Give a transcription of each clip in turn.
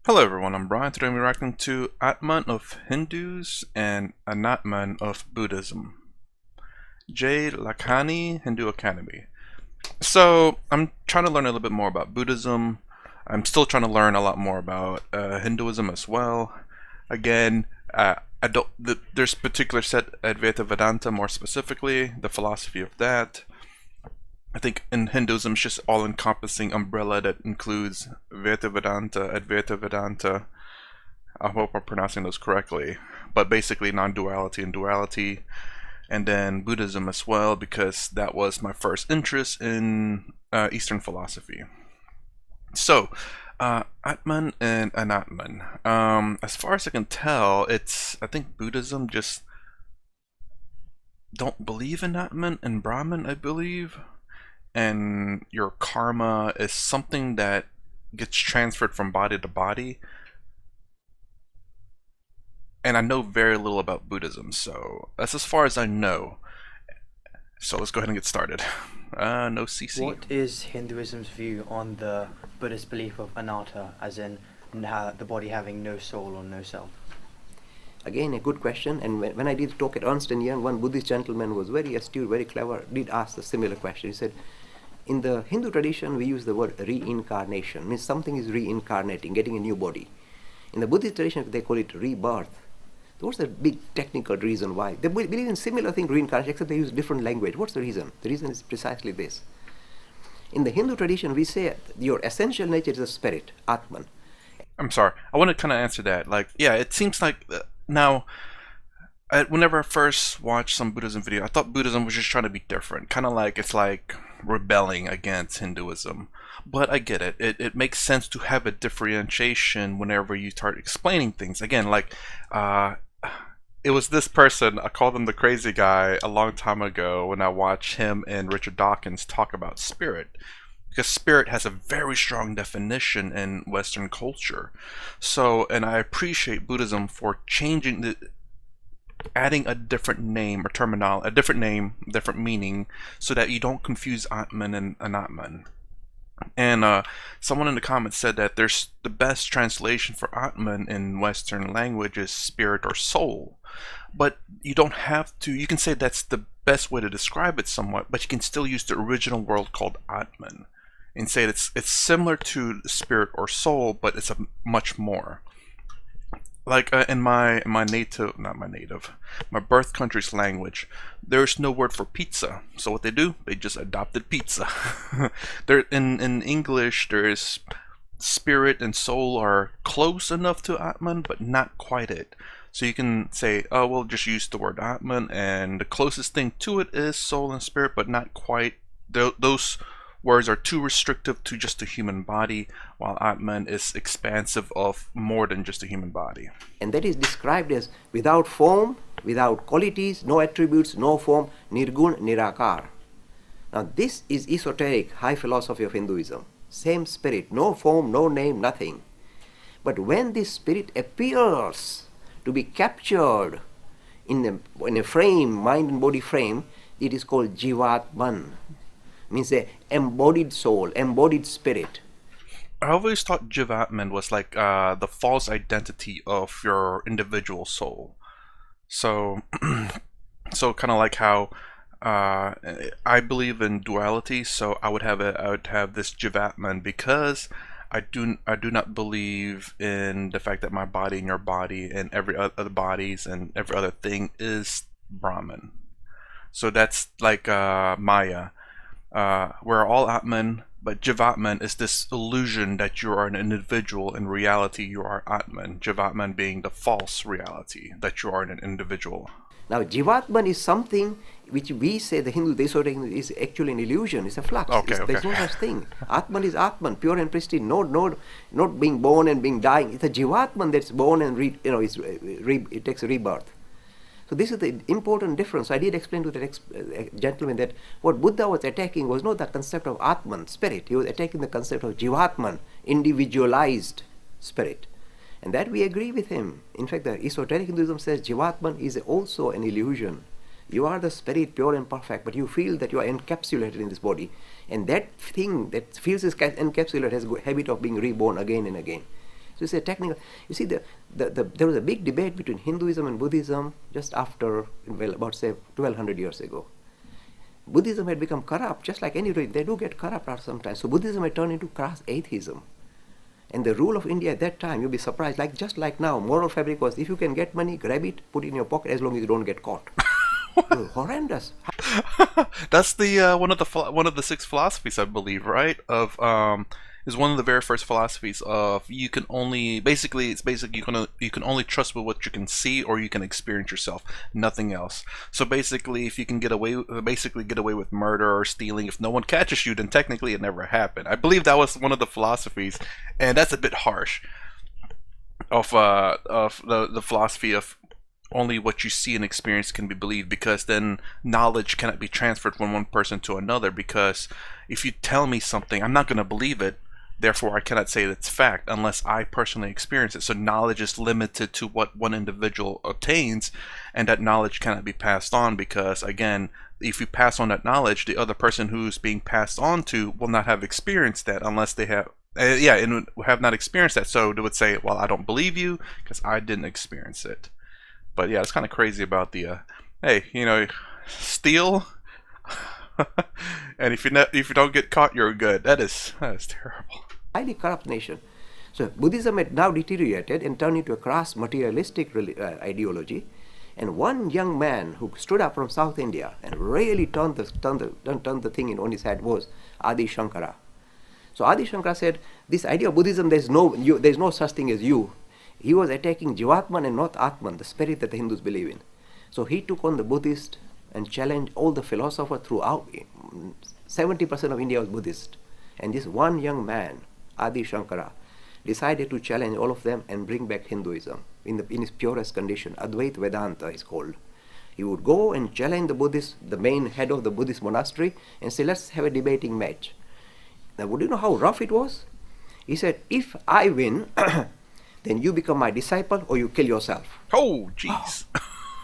Hello everyone, I'm Brian. Today we're reacting to Atman of Hindus and Anatman of Buddhism. J. Lakhani, Hindu Academy. So, I'm trying to learn a little bit more about Buddhism. I'm still trying to learn a lot more about Hinduism as well. Again, I don't. There's particular set Advaita Vedanta more specifically, the philosophy of that. I think in Hinduism it's just all-encompassing umbrella that includes Advaita Vedanta, Advaita Vedanta. I hope I'm pronouncing those correctly, but basically non-duality and duality, and then Buddhism as well, because that was my first interest in Eastern philosophy. So, Atman and Anatman. As far as I can tell, I think Buddhism just don't believe in Atman and Brahman, I believe, and your karma is something that gets transferred from body to body. And I know very little about Buddhism, so that's as far as I know. So let's go ahead and get started. No CC. What is Hinduism's view on the Buddhist belief of anatta, as in the body having no soul or no self? Again, a good question. And when I did talk at Ernst & Young, one Buddhist gentleman was very astute, very clever, did ask a similar question. He said, in the Hindu tradition, we use the word reincarnation. Means something is reincarnating, getting a new body. In the Buddhist tradition, they call it rebirth. What's the big technical reason why? They believe in similar thing, reincarnation, except they use different language. What's the reason? The reason is precisely this. In the Hindu tradition, we say your essential nature is a spirit, Atman. I'm sorry. I want to kind of answer that. Like, yeah, it seems like now, whenever I first watched some Buddhism video, I thought Buddhism was just trying to be different. Kind of like it's like rebelling against Hinduism. But I get it. It makes sense to have a differentiation whenever you start explaining things. Again, like, it was this person, I called him the crazy guy a long time ago when I watched him and Richard Dawkins talk about spirit. Because spirit has a very strong definition in Western culture. So, and I appreciate Buddhism for adding a different name or terminology, a different name, different meaning, so that you don't confuse Atman and Anatman. And someone in the comments said that there's the best translation for Atman in Western language is spirit or soul. But you don't have to, you can say that's the best way to describe it somewhat, but you can still use the original word called Atman and say it's similar to spirit or soul, but it's a much more. Like in my native, not my native, my birth country's language, there's no word for pizza. So what they do, they just adopted pizza. There in English, there's spirit and soul are close enough to Atman, but not quite it. So you can say, oh, we'll just use the word Atman, and the closest thing to it is soul and spirit, but not quite. Those words are too restrictive to just a human body, while Atman is expansive of more than just a human body. And that is described as without form, without qualities, no attributes, no form, nirgun, nirakar. Now this is esoteric, high philosophy of Hinduism. Same spirit, no form, no name, nothing. But when this spirit appears to be captured in a frame, mind and body frame, it is called Jivatman. Means the embodied soul, embodied spirit. I always thought Jivatman was like the false identity of your individual soul. So, so kind of like how I believe in duality. So I would have this Jivatman because I do not believe in the fact that my body and your body and every other bodies and every other thing is Brahman. So that's like Maya. We're all Atman, but Jivatman is this illusion that you are an individual. In reality, you are Atman. Jivatman being the false reality that you are an individual. Now, Jivatman is something which we say the Hindu, is actually an illusion. It's a flux. Okay, There's okay. no such thing. Atman is Atman, pure and pristine. Not being born and being dying. It's a Jivatman that's born and it takes a rebirth. So this is the important difference. I did explain to the gentleman that what Buddha was attacking was not the concept of Atman, spirit. He was attacking the concept of Jivatman, individualized spirit. And that we agree with him. In fact, the esoteric Hinduism says Jivatman is also an illusion. You are the spirit, pure and perfect, but you feel that you are encapsulated in this body. And that thing that feels encapsulated has a habit of being reborn again and again. So it's a technical. You see, there was a big debate between Hinduism and Buddhism just after, well, about say 1200 years ago. Buddhism had become corrupt, just like any religion. They do get corrupt after some time. So Buddhism had turned into crass atheism. And the rule of India at that time, you'll be surprised, just like now, moral fabric was, if you can get money, grab it, put it in your pocket, as long as you don't get caught. Horrendous. That's the one of the six philosophies, I believe, right? Of is one of the very first philosophies of you can only you can only trust with what you can see or you can experience yourself, nothing else. So basically, if you can get away with murder or stealing, if no one catches you, then technically it never happened. I believe that was one of the philosophies, and that's a bit harsh of the philosophy of only what you see and experience can be believed, because then knowledge cannot be transferred from one person to another, because if you tell me something, I'm not going to believe it, therefore I cannot say it's fact unless I personally experience it. So knowledge is limited to what one individual obtains, and that knowledge cannot be passed on, because again, if you pass on that knowledge, the other person who's being passed on to will not have experienced that unless they have and have not experienced that. So they would say, well, I don't believe you because I didn't experience it. But yeah, it's kind of crazy about the hey, steal, and if you don't get caught, you're good. That is terrible. Highly corrupt nation. So Buddhism had now deteriorated and turned into a crass materialistic ideology. And one young man who stood up from South India and really turned the thing on his head was Adi Shankara. So Adi Shankara said, this idea of Buddhism, there's no such thing as you. He was attacking Jivatman and not Atman, the spirit that the Hindus believe in. So he took on the Buddhist and challenged all the philosophers throughout. 70% of India was Buddhist. And this one young man, Adi Shankara, decided to challenge all of them and bring back Hinduism in its purest condition. Advaita Vedanta is called. He would go and challenge the main head of the Buddhist monastery, and say, let's have a debating match. Now, would you know how rough it was? He said, if I win, then you become my disciple or you kill yourself. Oh, jeez.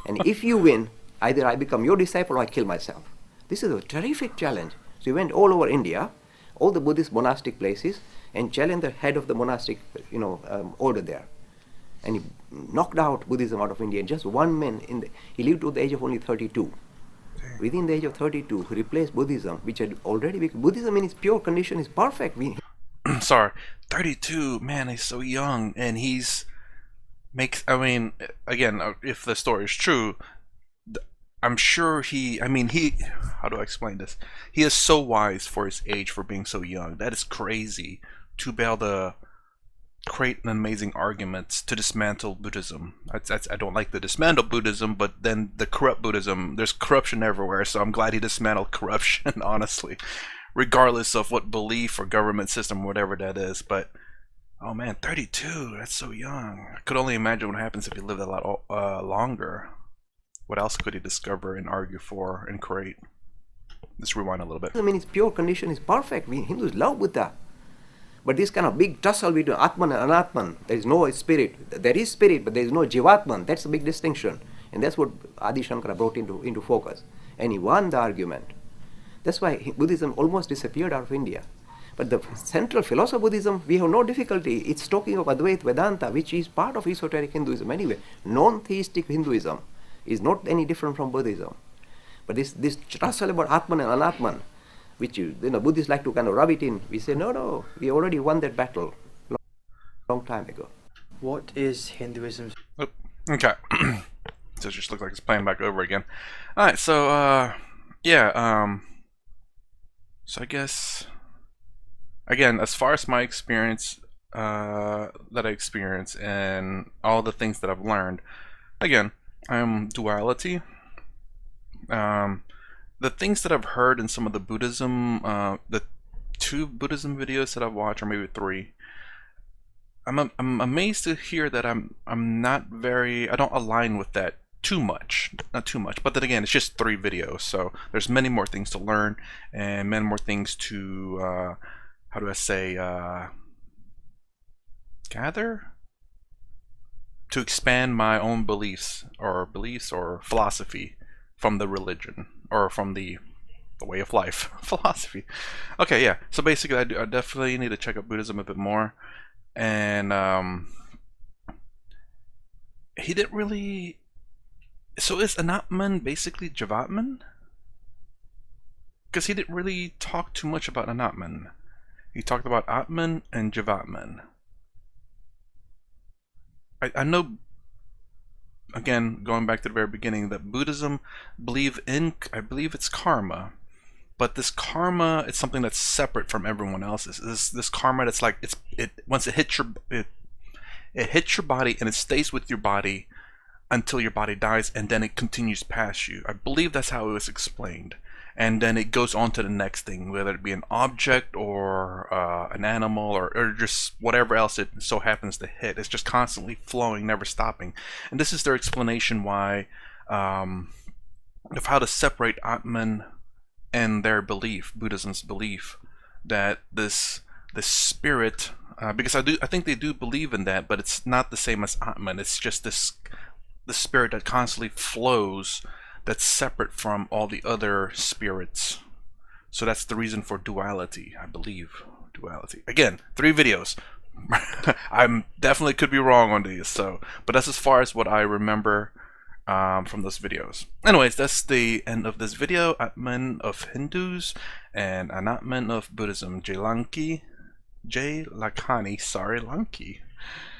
And if you win, either I become your disciple or I kill myself. This is a terrific challenge. So he went all over India, all the Buddhist monastic places, and challenged the head of the monastic, order there. And he knocked out Buddhism out of India. And just one man, he lived to the age of only 32. Within the age of 32, he replaced Buddhism, which had already become, Buddhism in its pure condition is perfect. Sorry, 32, man, he's so young, and again, if the story is true, I'm sure how do I explain this? He is so wise for his age, for being so young. That is crazy to be able to create an amazing argument to dismantle Buddhism. I don't like the dismantle Buddhism, but then the corrupt Buddhism, there's corruption everywhere, so I'm glad he dismantled corruption, honestly. Regardless of what belief or government system or whatever that is. But oh man, 32, that's so young. I could only imagine what happens if he lived a lot longer. What else could he discover and argue for and create? Let's rewind a little bit. Its pure condition is perfect. Hindus love Buddha. But this kind of big tussle between Atman and Anatman, there is no spirit. There is spirit, but there is no Jivatman. That's a big distinction. And that's what Adi Shankara brought into focus. And he won the argument. That's why Buddhism almost disappeared out of India. But the central philosophy of Buddhism, we have no difficulty. It's talking of Advaita Vedanta, which is part of esoteric Hinduism anyway. Non-theistic Hinduism is not any different from Buddhism. But this tussle about Atman and Anatman, which Buddhists like to kind of rub it in, we say, no, we already won that battle long time ago. What is Hinduism? Oh, okay. So it just looks like it's playing back over again. Alright, so, so I guess, again, as far as my experience, that I experience and all the things that I've learned, again, duality. The things that I've heard in some of the Buddhism, the 2 Buddhism videos that I've watched, or maybe 3, I'm amazed to hear that I'm not very, I don't align with that too much, not too much, but then again, it's just 3 videos, so there's many more things to learn and many more things to how do I say, gather, to expand my own beliefs or philosophy from the religion or from the way of life philosophy. Okay, yeah, so basically I definitely need to check out Buddhism a bit more. and he didn't really. So is Anatman basically Jivatman? Because he didn't really talk too much about Anatman. He talked about Atman and Jivatman. I know, again, going back to the very beginning, that Buddhism believe in, I believe it's karma, but this karma, it's something that's separate from everyone else's. This karma that's like, it once it hits it hits your body and it stays with your body until your body dies, and then it continues past you. I believe that's how it was explained. And then it goes on to the next thing, whether it be an object or an animal or just whatever else it so happens to hit. It's just constantly flowing, never stopping. And this is their explanation why of how to separate Atman and their belief, Buddhism's belief, that this spirit, because I think they do believe in that, but it's not the same as Atman. It's just the spirit that constantly flows, that's separate from all the other spirits. So that's the reason for duality, I believe. Duality. Again, 3 videos. I'm definitely could be wrong on these, so, but that's as far as what I remember from those videos. Anyways, that's the end of this video. Atman of Hindus and Anatman of Buddhism. Lakhani, sorry, Lanki.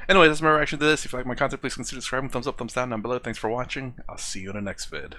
Anyway, that's my reaction to this. If you like my content, please consider subscribing. Thumbs up, thumbs down below. Thanks for watching. I'll see you in the next vid.